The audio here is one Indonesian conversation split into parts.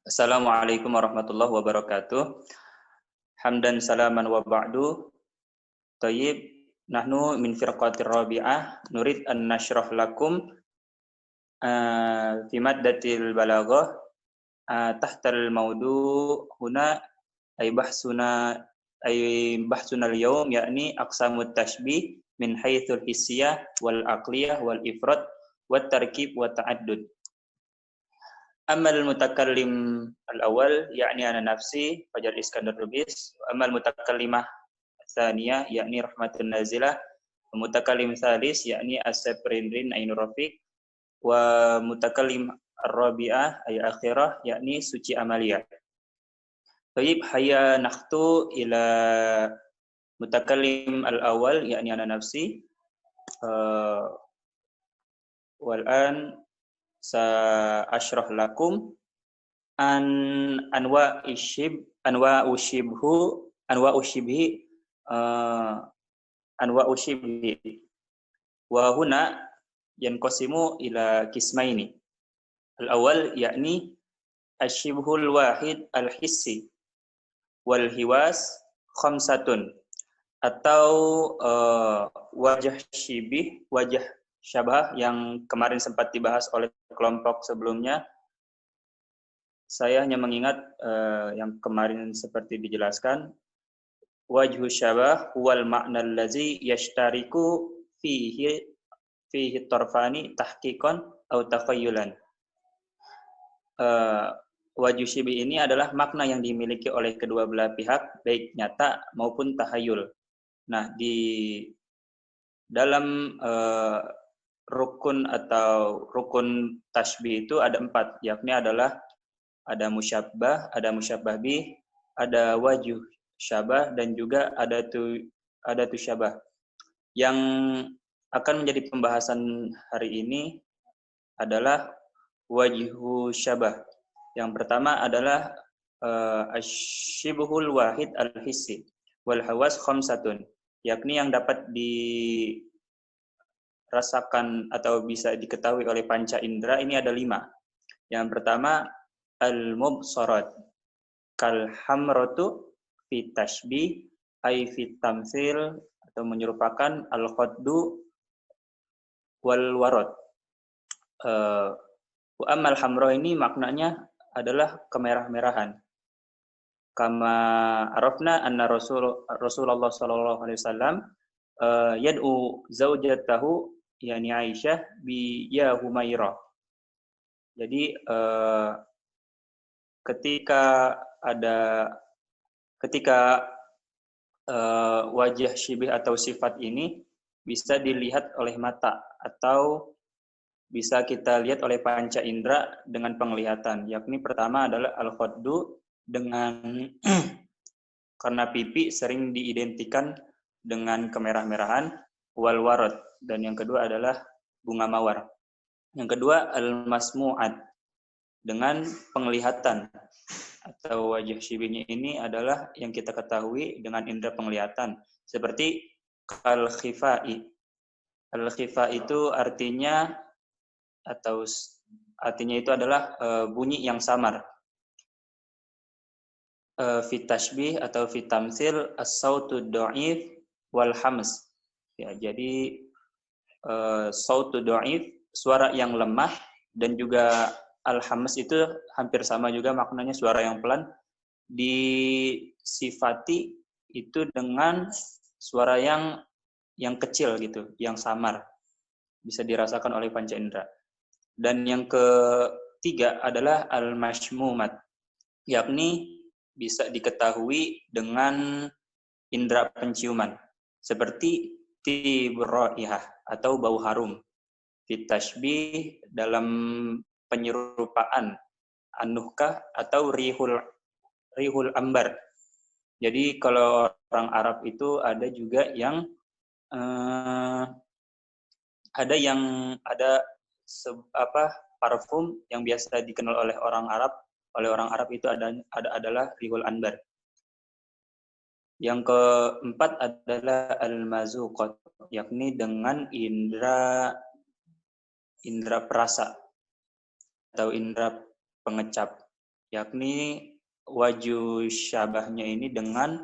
Assalamualaikum warahmatullahi wabarakatuh. Hamdan salaman wa ba'du. Tayyib, nahnu min firqatir rabi'ah nurid an nashrah lakum fi maddatil balaghah tahtal maudu huna ay bahsuna al-yawm yakni aqsamut tashbih min haitsul hissiyah wal aqliyah wal ifrad wat tarkib wa ta'addud. Amal mutakallim al-awwal yakni ana nafsi Fajar Iskandar Lubis, amal mutakallimah tsaniyah yakni Rahmatun Nazilah, mutakallim tsalis yakni As-Sabrindrin Ainur Rafiq, wa mutakallim ar-rabi'ah ay akhirah yakni Suci Amalia. Baik, hayya nakhtu ila mutakallim al-awwal yakni ana nafsi. Wal an sa asyrah lakum an anwa ushibhi wa huna yanqasimu ila kismaini. Al-awwal yakni asyibhul wahid al-hissi wal hiwas khamsatun, atau wajah syabah yang kemarin sempat dibahas oleh kelompok sebelumnya. Saya hanya mengingat yang kemarin seperti dijelaskan, wajhu syabah wal ma'na allazi yashtariku fihi tarfani tahqiqan atau takhayyulan. Wajhu syibih ini adalah makna yang dimiliki oleh kedua belah pihak, baik nyata maupun tahayyul. Nah, di dalam rukun atau rukun tashbih itu ada 4, yakni adalah ada musyabbah, ada musyabbah bih, ada wajh syabah, dan juga ada syabah. Yang akan menjadi pembahasan hari ini adalah wajhu syabah. Yang pertama adalah asyibhul wahid al-hissi wal hawas khamsatun, yakni yang dapat dirasakan atau bisa diketahui oleh panca indera ini ada 5. Yang pertama al-mubsarat kal hamratu fi tashbih ay fi tamtsil, atau menyerupakan al-khaddu wal warad. Wa amal hamra ini maknanya adalah kemerah-merahan. Kama arafna anna Rasulullah sallallahu alaihi wasallam yad'u zaujatahu yani Aisyah bi ya Humairah. Jadi ketika wajah syibih atau sifat ini bisa dilihat oleh mata atau bisa kita lihat oleh panca indera dengan penglihatan, yakni pertama adalah al-khaddu, dengan karena pipi sering diidentikan dengan kemerah-merahan, wal warad, dan yang kedua adalah bunga mawar. Yang kedua al-masmu'at, dengan penglihatan, atau wajah syibihnya ini adalah yang kita ketahui dengan indera penglihatan, seperti al-khifai. Al-khifa itu artinya itu adalah bunyi yang samar. Fi tashbih atau fi tamtsil as-sautu dha'if wal hams. Ya, jadi sautu dha'if, suara yang lemah, dan juga al-hams itu hampir sama juga maknanya, suara yang pelan, disifati itu dengan suara yang kecil gitu, yang samar, bisa dirasakan oleh panca indera. Dan yang ketiga adalah al-mashmumat, yakni bisa diketahui dengan indera penciuman, seperti tibraihah atau bau harum. Fitashbih dalam penyerupaan, anuhkah atau rihul ambar. Jadi kalau orang Arab itu ada juga yang parfum yang biasa dikenal oleh orang Arab itu adalah rihul anbar. Yang keempat adalah al-mazuqat, yakni dengan indera perasa atau indera pengecap. yakni waju syabahnya ini dengan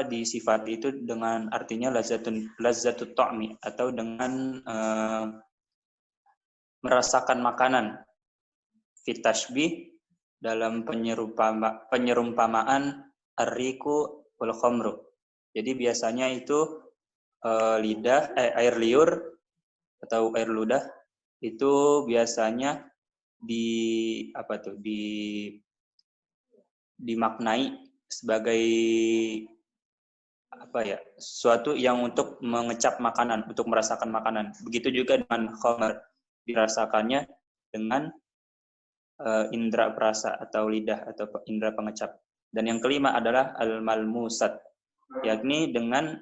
disifati itu dengan artinya lazzatut ta'mi, atau dengan merasakan makanan. Fit tashbih, dalam penyerumpamaan ar-riku wal khamru. Jadi biasanya itu air liur atau air ludah itu biasanya dimaknai sebagai sesuatu yang untuk mengecap makanan, untuk merasakan makanan. Begitu juga dengan khamr, dirasakannya dengan indera perasa atau lidah atau indera pengecap. Dan yang kelima adalah al-malmusat, yakni dengan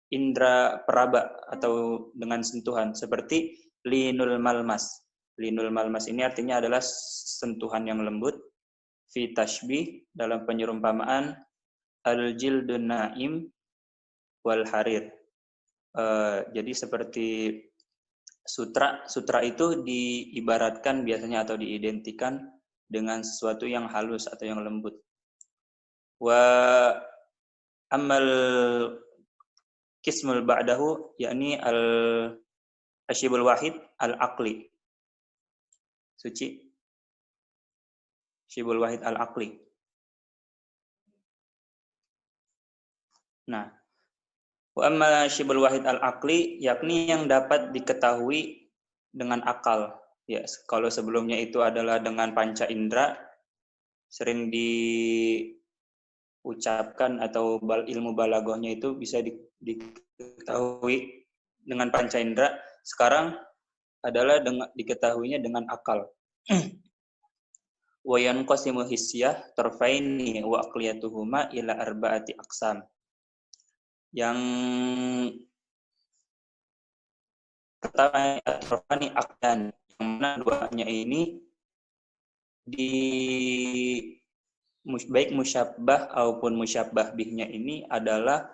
indera peraba atau dengan sentuhan, seperti linul malmas. Linul malmas ini artinya adalah sentuhan yang lembut. Fi tashbih, dalam penyerumpamaan al-jildun naim wal harir. Jadi seperti sutra itu diibaratkan biasanya atau diidentikan dengan sesuatu yang halus atau yang lembut. Wa amal kismul ba'dahu, yakni al-asyibul wahid al-aqli. Suci. Asyibul wahid al-aqli. Nah, wa amma asyibul wahid al-aqli, yakni yang dapat diketahui dengan akal. Ya, kalau sebelumnya itu adalah dengan panca indera, sering diucapkan atau ilmu balaghahnya itu bisa diketahui dengan panca indera. Sekarang adalah diketahuinya dengan akal. Wa yanqasimu hissiyah tarfaini wa aqliyatuhuma ila arba'ati aqsam. Yang pertama tarfani aqdan, yang mana duanya ini baik musyabbah maupun musyabbah bihnya ini adalah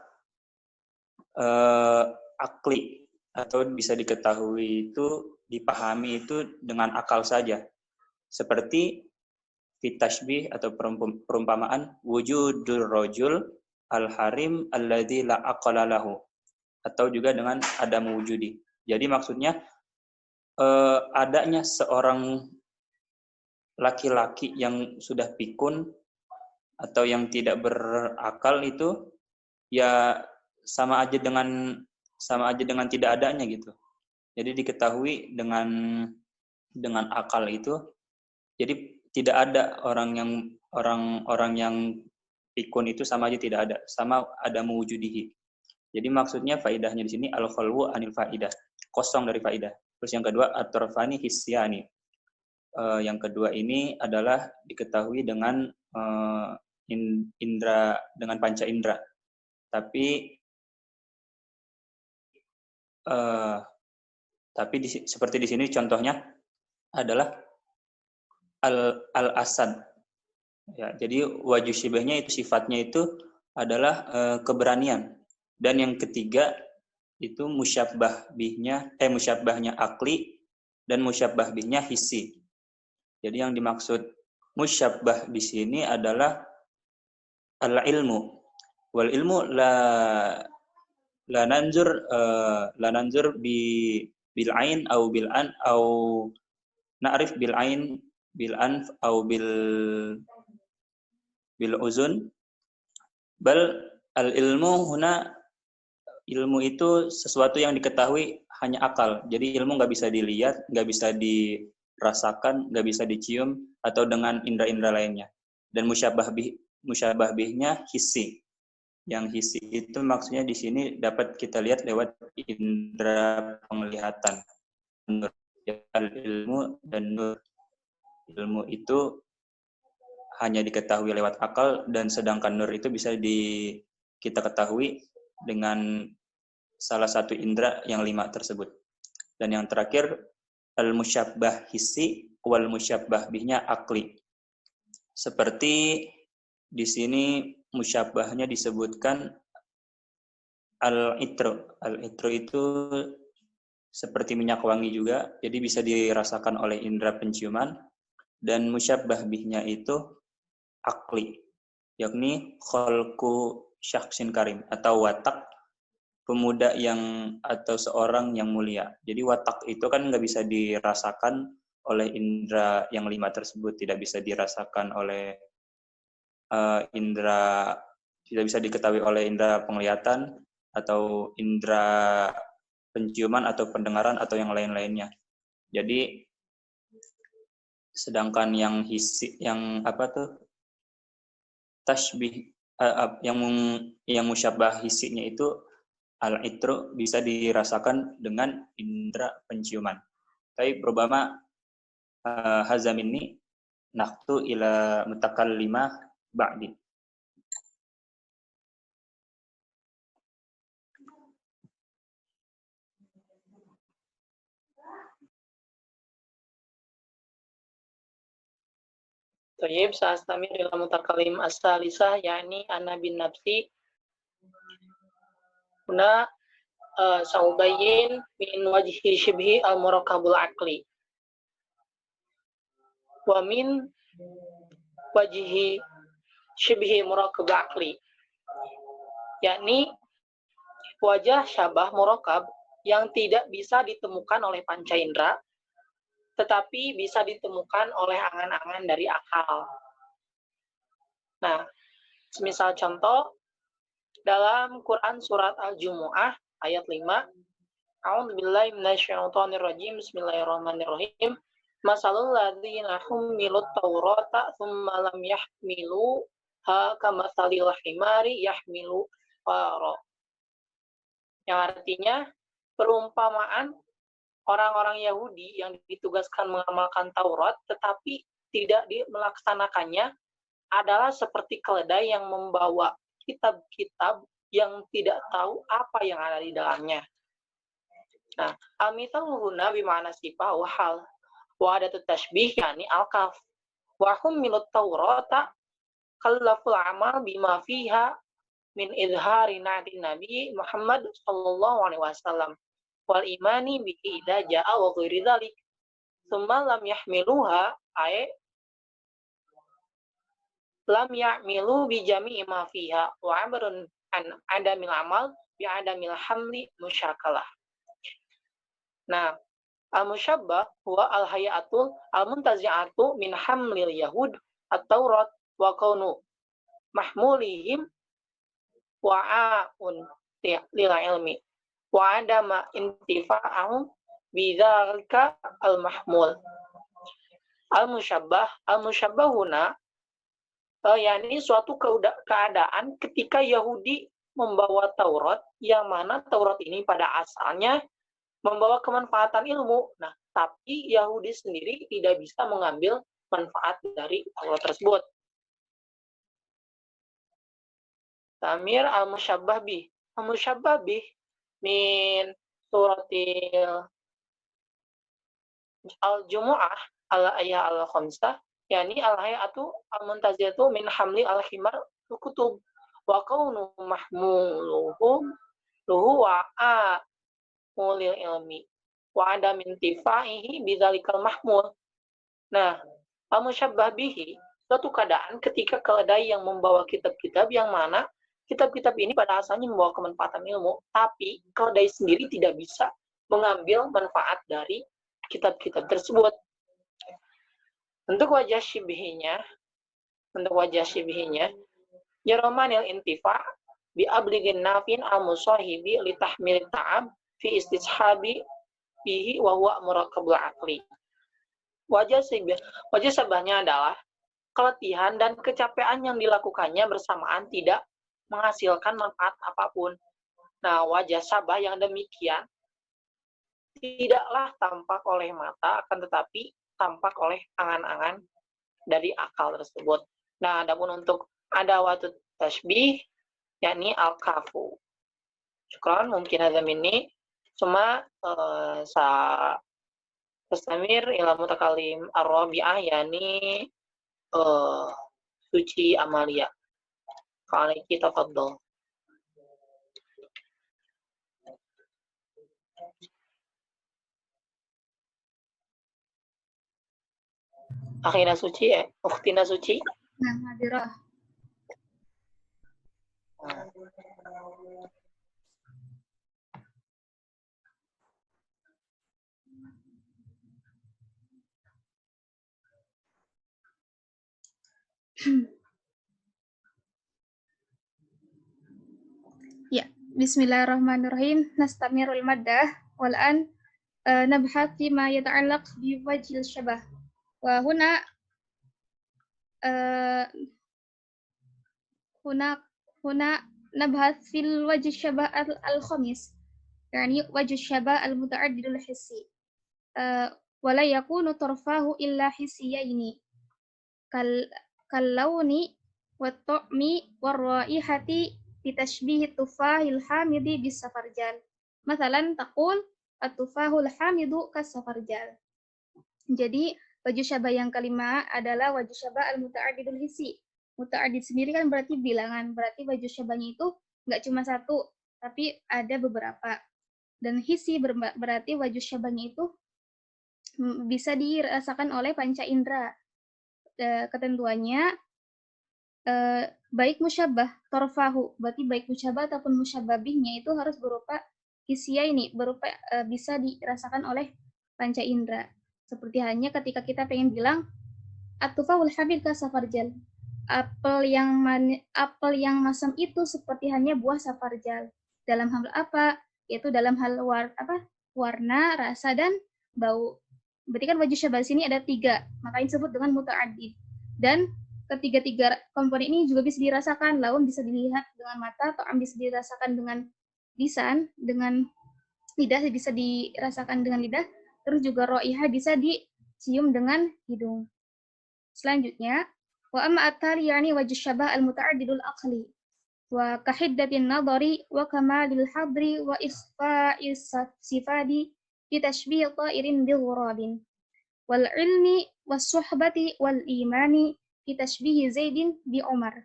akli, atau bisa diketahui itu, dipahami itu dengan akal saja. Seperti fitashbih atau perumpamaan wujudul rajul al-harim alladzi la aqala lahu, atau juga dengan adam wujudi. Jadi maksudnya adanya seorang laki-laki yang sudah pikun atau yang tidak berakal itu ya sama aja dengan tidak adanya gitu. Jadi diketahui dengan akal itu. Jadi tidak ada orang yang pikun itu sama aja tidak ada, sama ada mewujudihi. Jadi maksudnya faidahnya di sini al-khalwu anil faidah, kosong dari faidah. Terus yang kedua at-tarfani hisyani. Yang kedua ini adalah diketahui dengan indra, dengan panca indra. Tapi seperti di sini contohnya adalah al-asad. Ya, jadi waju syibahnya itu sifatnya itu adalah keberanian. Dan yang ketiga itu musyabbahnya akli dan musyabbah bihnya hissi. Jadi yang dimaksud musyabbah di sini adalah al-ilmu. Wal ilmu la nanzur bil ain au bil an au na'rif bil ain bil anf au bil uzun. Bal al ilmu huna, ilmu itu sesuatu yang diketahui hanya akal. Jadi ilmu nggak bisa dilihat, nggak bisa dirasakan, nggak bisa dicium, atau dengan indera-indera lainnya. Dan musyabbah bihnya hissi. Yang hissi itu maksudnya di sini dapat kita lihat lewat indera penglihatan. Ilmu dan nur. Ilmu itu hanya diketahui lewat akal, dan sedangkan nur itu bisa kita ketahui dengan salah satu indera yang 5 tersebut. Dan yang terakhir al-musyabbah hissi wal musyabbah bihnya akli. Seperti di sini musyabbahnya disebutkan al-itru. Al-itru itu seperti minyak wangi juga, jadi bisa dirasakan oleh indera penciuman. Dan musyabbah bihnya itu akli, yakni khalqu syakhsin karim, atau watak pemuda yang atau seorang yang mulia. Jadi watak itu kan nggak bisa dirasakan oleh indera yang 5 tersebut, tidak bisa dirasakan oleh indera, tidak bisa diketahui oleh indera penglihatan atau indera penciuman atau pendengaran atau yang lain-lainnya. Jadi sedangkan yang tasbih yang musyabbah hisinya itu al-itru bisa dirasakan dengan indera penciuman. Tapi perubahan hazam ini naqtu ila mutakallimah ba'di. Tayyib, sa'astamir ila mutakalim as-salisah, yakni ana bin nafsi. Huna saubayin min wajhi shibhi al-murakabul akli. Wa min wajhi shibhi murakabul akli. Yakni wajah syabah murakab yang tidak bisa ditemukan oleh panca indera, tetapi bisa ditemukan oleh angan-angan dari akal. Nah, semisal contoh, dalam Quran Surat Al-Jumu'ah, ayat 5, A'udzubillahi minasyaitonirrajim, bismillahirrahmanirrahim, Masalul ladzina hummilut taurata thumma lam yahmiluha kamatsalil himari yahmilu fara. Yang artinya, perumpamaan orang-orang Yahudi yang ditugaskan mengamalkan Taurat tetapi tidak melaksanakannya adalah seperti keledai yang membawa kitab-kitab yang tidak tahu apa yang ada di dalamnya. Nah, al-mithal huna bima'na sifah wa hal wa adatut tashbih yakni al-kaf. Wa hum minut Taurata kallaful amal bima fiha min izhari na'ti Nabi Muhammad sallallahu alaihi wasallam wal imani bihi idza jaa wa ghairi dzalik tsumma lam yahmiluha ay lam ya'milu bi jami'i ma fiha wa amrun an adamil amal bi adamil hamli musyakalah. Nah, al-musyabbah huwa al-hayatul al-muntazi'atu min hamlil yahud at-taurat wa kaunu mahmulihim wa'aun lil ilmi wa adama intifa'ahum bidzalika al-mahmul. Al-musyabbahuna yakni suatu keadaan ketika Yahudi membawa Taurat yang mana Taurat ini pada asalnya membawa kemanfaatan ilmu. Nah, tapi Yahudi sendiri tidak bisa mengambil manfaat dari Taurat tersebut. Tamir al-musyabbah bih. Al-musyabbah bih min suratil al-Jumu'ah al-ayah al-khamsah, yakni al-hayatu al-muntaziyatu min hamli al-himar kutub wa kaunu mahmuluhum luhu wa'a mulil ilmi wa ada min tifaihi bidzalikal mahmul. Nah, al-musyabbah bihi suatu keadaan ketika keledai yang membawa kitab-kitab yang mana kitab-kitab ini pada asalnya membawa kemanfaatan ilmu, tapi keledai sendiri tidak bisa mengambil manfaat dari kitab-kitab tersebut. Untuk wajah syibhinya, Yaromanil intifa bi abligin nafin al-musahibi li tahmil ta'am fi istishabi bihi wa huwa murakabul akli. Wajah sabahnya adalah keletihan dan kecapean yang dilakukannya bersamaan tidak menghasilkan manfaat apapun. Nah, wajah sabah yang demikian tidaklah tampak oleh mata, akan tetapi tampak oleh angan-angan dari akal tersebut. Nah, adapun untuk adawatut tashbih, yakni al-kafu. Syukran, mungkin azam ini. Cuma tastamir ila mutakalim ar-rabi'ah, yakni suci amalia. Fa'alaiki tafaddal. Akhina Suci ya, Ukhtina Suci. Nah, hadirah. Ya, bismillahirrahmanirrahim. Nastamirul maddah wal an nabhat fi ma yata'allaq bi wajhil syabah. Wa huna huna nabhat fil wajh syabah al-khamis. Yani wajh syabah al-muta'addidul hissi. Wala yakunu tarfahu illa hissiyaini. Kal-launi wat-ta'mi war-raihati bitashbih tufahil hamidi bis-safarjal. Mathalan taqul at-tufahul hamidu kas-safarjal. Jadi wajh syabah yang kelima adalah wajh syabah al-muta'addidul hissi. Muta'addid sendiri kan berarti bilangan, berarti wajh syabahnya itu nggak cuma satu, tapi ada beberapa. Dan hissi berarti wajh syabahnya itu bisa dirasakan oleh panca indera. Ketentuannya baik musyabah torfahu, berarti baik musyabah ataupun musyababihnya itu harus berupa hisia ini, berupa bisa dirasakan oleh panca indera. Seperti hanya ketika kita pengen bilang at-tufahul hamid ka safarjal, apel yang masam itu seperti hanya buah safarjal. Dalam hal apa? Yaitu dalam hal warna, rasa, dan bau. Berarti kan wajh syabah sini ada 3, makanya disebut dengan muta'addid. Dan ketiga-tiga komponen ini juga bisa dirasakan. Laun bisa dilihat dengan mata, ta'am bisa dirasakan dengan lisan, dengan lidah bisa dirasakan dengan lidah, terus juga ro'ihah bisa dicium dengan hidung. Selanjutnya, wa amma at-tali yani wajh syabah al-muta'addidul aqli wa kahiddatin nadari wa kamalil hadri wa ikhfa'is sifadi fi tashbih ta'irin bi ghurabin wal ilmi was suhbati wal imani fi tashbih Zaidin bi Umar.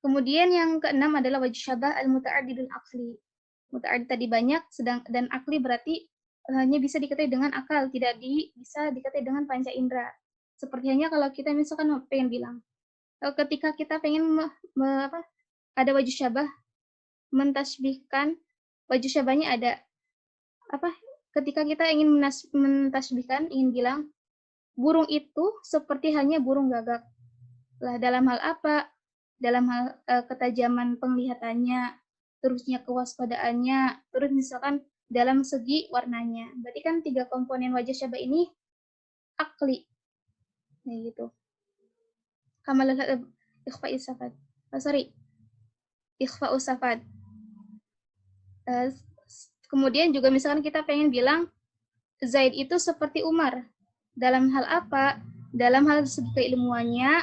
Kemudian yang keenam adalah wajh syabah al-muta'addidul aqli. Muta'addid tadi banyak, dan akli berarti hanya bisa diketahui dengan akal, tidak bisa diketahui dengan panca indera. Seperti hanya kalau kita misalkan pengen bilang, ketika kita pengen ada wajh syabah, mentasbihkan wajh syabahnya ada ketika kita ingin mentasbihkan, ingin bilang burung itu seperti hanya burung gagak. Lah dalam hal apa? Dalam hal ketajaman penglihatannya, terusnya kewaspadaannya, terus misalkan dalam segi warnanya. Berarti kan 3 komponen wajh syabah ini akli. Nah, gitu. Kamal ikhfa'is safad. Ikhfa'us safad. Kemudian juga misalkan kita pengen bilang Zaid itu seperti Umar. Dalam hal apa? Dalam hal segi keilmuannya,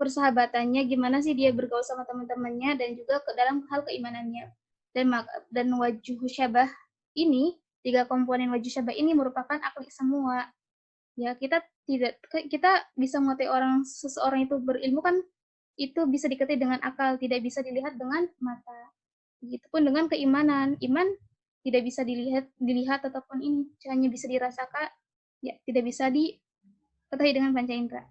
persahabatannya, gimana sih dia bergaul sama teman-temannya, dan juga dalam hal keimanannya. Dan wajh syabah ini, 3 komponen wajh syabah ini merupakan akli semua. Ya, kita bisa mengetahui seseorang itu berilmu kan itu bisa diketahui dengan akal, tidak bisa dilihat dengan mata. Begitupun dengan keimanan. Iman tidak bisa dilihat ataupun ini hanya bisa dirasakan, ya tidak bisa diketahui dengan panca indera.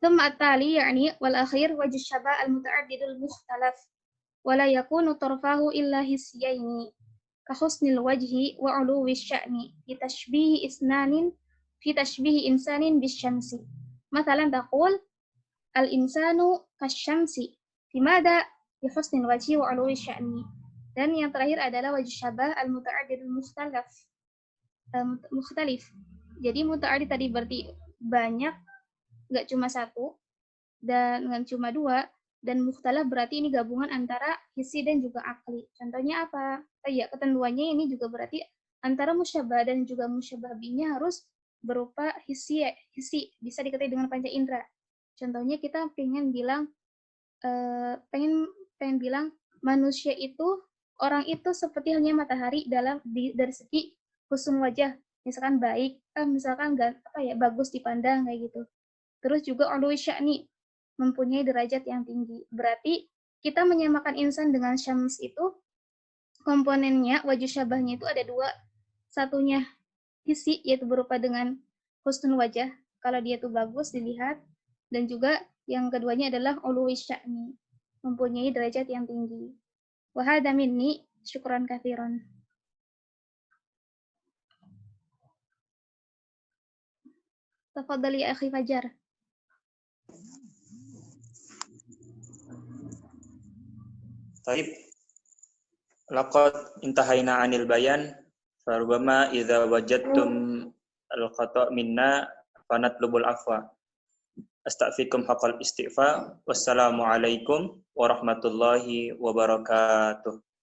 ثم التالي يعني والأخير وجه الشبه المتعدد المختلف ولا يكون طرفاه إلا حسيين كحسن الوجه وعلو الشأن في تشبيه إنسان بالشمس. مثلا تقول الإنسان كالشمس في ماذا؟ في حسن الوجه وعلو الشأن. Dan yang terakhir adalah wajh syabah al-muta'addid mukhtalif. Jadi muta'addid tadi berarti banyak, nggak cuma 1, dan nggak cuma 2, dan mukhtalaf berarti ini gabungan antara hissi dan juga akli. Contohnya apa? Ya, ketentuannya ini juga berarti antara musyabah dan juga musyabahnya harus berupa hissi, bisa diketahui dengan panca indera. Contohnya kita pengen bilang bilang manusia itu, orang itu seperti halnya matahari dari segi husn wajah, misalkan baik, misalkan bagus dipandang kayak gitu. Terus juga ulwi sya'ni, mempunyai derajat yang tinggi. Berarti kita menyamakan insan dengan syams itu komponennya, wajh syabahnya itu ada 2. Satunya hissi, yaitu berupa dengan husnul wajah, kalau dia tuh bagus dilihat, dan juga yang keduanya adalah uluwi sya'ni, mempunyai derajat yang tinggi. Wa hadza minni, syukran katsiran. Tafadhali ya akhi Fajar. Taib. Laqad intahaina 'anil bayan, farubama idza wajadtum al-khata' minna fanatlubul afwa. Astaghfirukum haqqal istighfar. Wassalamu alaikum warahmatullahi wabarakatuh.